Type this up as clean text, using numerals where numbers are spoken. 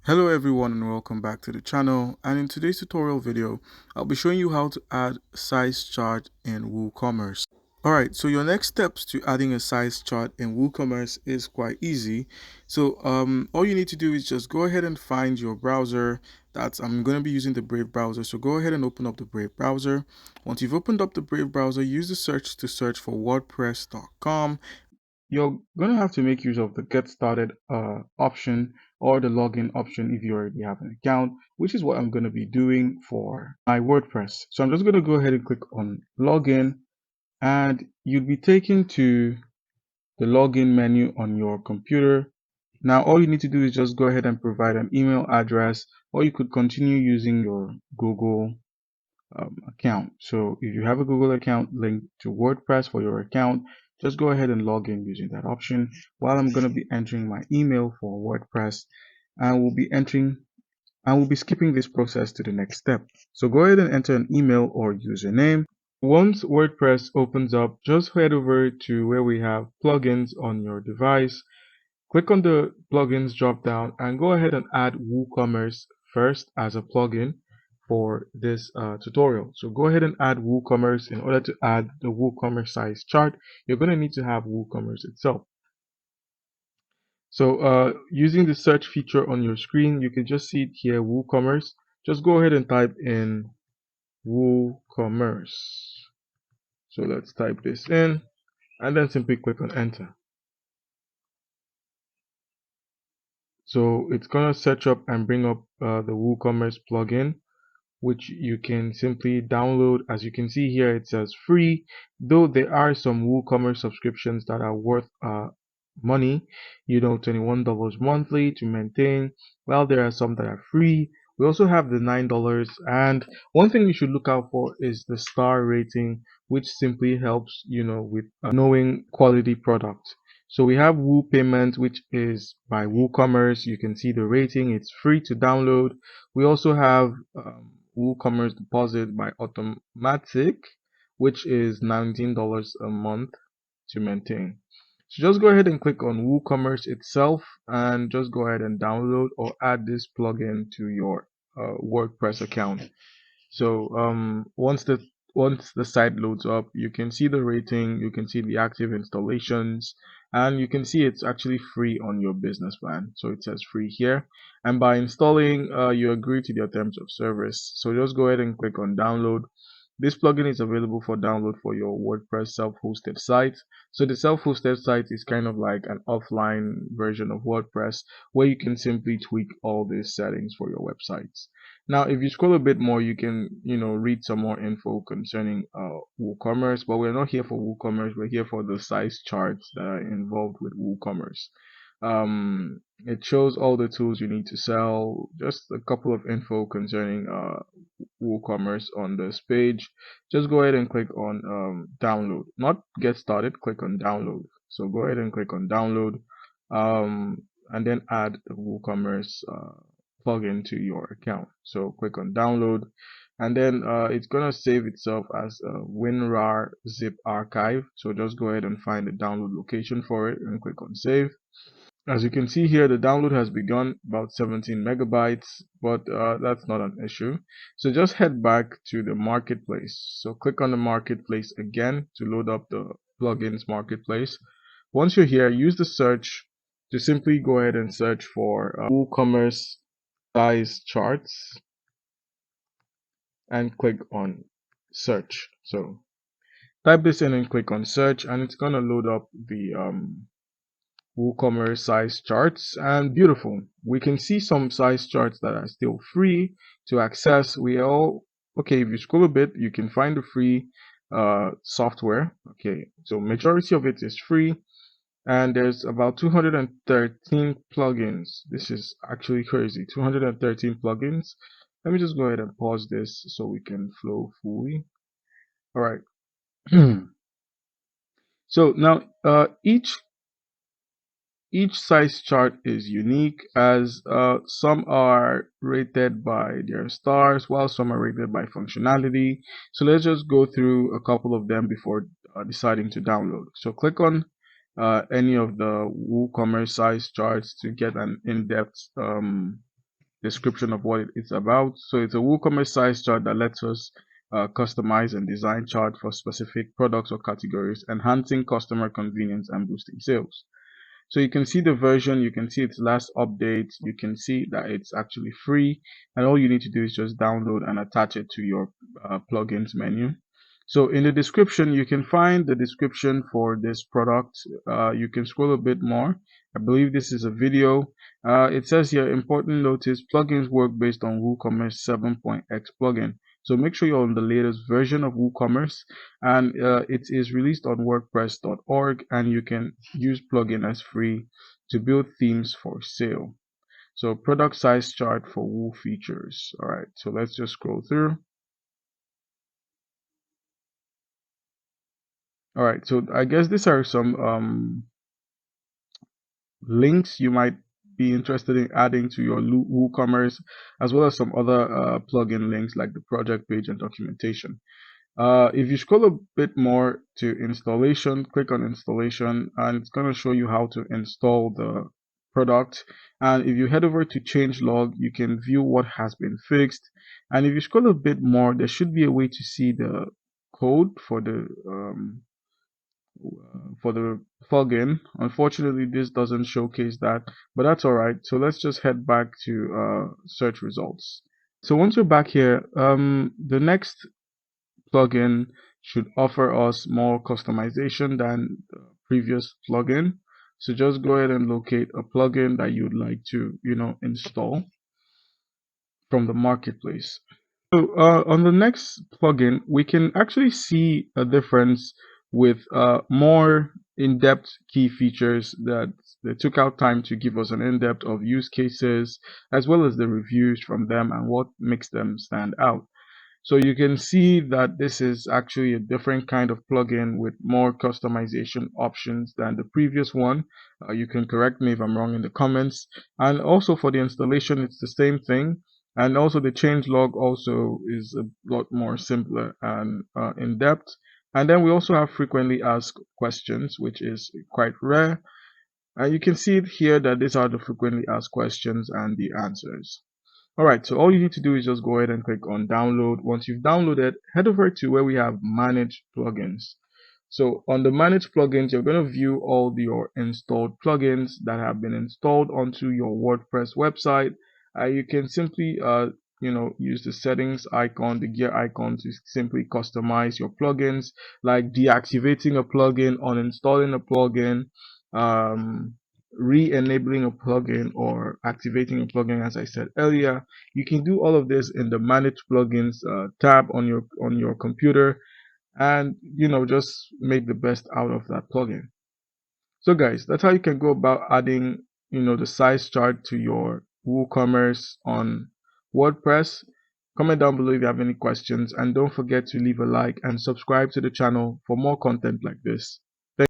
Hello everyone and welcome back to the channel, and in today's tutorial video I'll be showing you how to add size chart in WooCommerce. Alright, so your next steps to adding a size chart in WooCommerce is quite easy. So all you need to do is just go ahead and find your browser. I'm going to be using the Brave browser, so go ahead and open up the Brave browser. Once you've opened up the Brave browser, use the search to search for wordpress.com. You're going to have to make use of the get started option or the login option if you already have an account, which is what I'm going to be doing for my WordPress. So I'm just going to go ahead and click on login, and you'll be taken to the login menu on your computer. Now all you need to do is just go ahead and provide an email address, or you could continue using your Google account. So if you have a Google account linked to WordPress for your account, just go ahead and log in using that option. While I'm going to be entering my email for WordPress, I will be skipping this process to the next step. So go ahead and enter an email or username. Once WordPress opens up, just head over to where we have plugins on your device. Click on the plugins drop down and go ahead and add WooCommerce first as a plugin for this tutorial. So go ahead and add WooCommerce. In order to add the WooCommerce size chart, you're going to need to have WooCommerce itself. So using the search feature on your screen, you can just see it here, WooCommerce. Just go ahead and type in WooCommerce. So let's type this in and then simply click on enter. So it's gonna search up and bring up the WooCommerce plugin, which you can simply download. As you can see here, it says free, though there are some WooCommerce subscriptions that are worth money, $21 monthly to maintain, while there are some that are free. We also have the $9, and one thing you should look out for is the star rating, which simply helps with knowing quality product. So we have Woo Payment, which is by WooCommerce. You can see the rating, it's free to download. We also have WooCommerce Deposit by Automatic, which is $19 a month to maintain. So just go ahead and click on WooCommerce itself and just go ahead and download or add this plugin to your WordPress account. So once the site loads up, you can see the rating, you can see the active installations, and you can see it's actually free on your business plan. So it says free here, and by installing, you agree to their terms of service. So just go ahead and click on download. This plugin is available for download for your WordPress self-hosted site. So the self-hosted site is kind of like an offline version of WordPress where you can simply tweak all these settings for your websites. Now, if you scroll a bit more, you can, read some more info concerning WooCommerce, but we're not here for WooCommerce. We're here for the size charts that are involved with WooCommerce. It shows all the tools you need to sell, just a couple of info concerning WooCommerce on this page. Just go ahead and click on download, not get started, click on download. So go ahead and click on download, and then add the WooCommerce plugin to your account. So click on download, and then it's gonna save itself as a WinRAR zip archive. So just go ahead and find the download location for it and click on save. As you can see here, the download has begun, about 17 megabytes, but that's not an issue. So just head back to the marketplace. So click on the marketplace again to load up the plugins marketplace. Once you're here, use the search to simply go ahead and search for WooCommerce size charts and click on search. So type this in and click on search, and it's gonna load up the WooCommerce size charts, and beautiful. We can see some size charts that are still free to access. Okay, if you scroll a bit, you can find the free software. Okay, so majority of it is free, and there's about 213 plugins. This is actually crazy, 213 plugins. Let me just go ahead and pause this so we can flow fully. All right. So now each size chart is unique, as some are rated by their stars while some are rated by functionality. So let's just go through a couple of them before deciding to download. So click on any of the WooCommerce size charts to get an in-depth description of what it's about. So it's a WooCommerce size chart that lets us customize and design chart for specific products or categories, enhancing customer convenience and boosting sales. So you can see the version, you can see its last update, you can see that it's actually free, and all you need to do is just download and attach it to your plugins menu. So in the description, you can find the description for this product. You can scroll a bit more. I believe this is a video. It says here, important notice, plugins work based on WooCommerce 7.x plugin. So make sure you're on the latest version of WooCommerce, and it is released on WordPress.org, and you can use plugin as free to build themes for sale. So product size chart for Woo features. All right, so let's just scroll through. All right, so I guess these are some links you might be interested in adding to your WooCommerce, as well as some other plugin links like the project page and documentation. If you scroll a bit more to installation, click on installation, and it's going to show you how to install the product. And if you head over to changelog, you can view what has been fixed. And if you scroll a bit more, there should be a way to see the code for the plugin. Unfortunately, this doesn't showcase that, but that's all right. So let's just head back to search results. So once we're back here, the next plugin should offer us more customization than the previous plugin. So just go ahead and locate a plugin that you'd like to, install from the marketplace. So on the next plugin, we can actually see a difference with more in-depth key features that they took out time to give us an in-depth of use cases, as well as the reviews from them and what makes them stand out. So you can see that this is actually a different kind of plugin with more customization options than the previous one. You can correct me if I'm wrong in the comments. And also for the installation, it's the same thing. And also the changelog also is a lot more simpler and in depth. And then we also have frequently asked questions, which is quite rare. And you can see it here that these are the frequently asked questions and the answers. Alright, so all you need to do is just go ahead and click on download. Once you've downloaded, head over to where we have manage plugins. So on the manage plugins, you're going to view all your installed plugins that have been installed onto your WordPress website. You can simply use the settings icon, the gear icon, to simply customize your plugins, like deactivating a plugin, uninstalling a plugin, re-enabling a plugin, or activating a plugin. As I said earlier, you can do all of this in the manage plugins tab on your computer, and just make the best out of that plugin. So guys, that's how you can go about adding the size chart to your WooCommerce on WordPress. Comment down below if you have any questions, and don't forget to leave a like and subscribe to the channel for more content like this.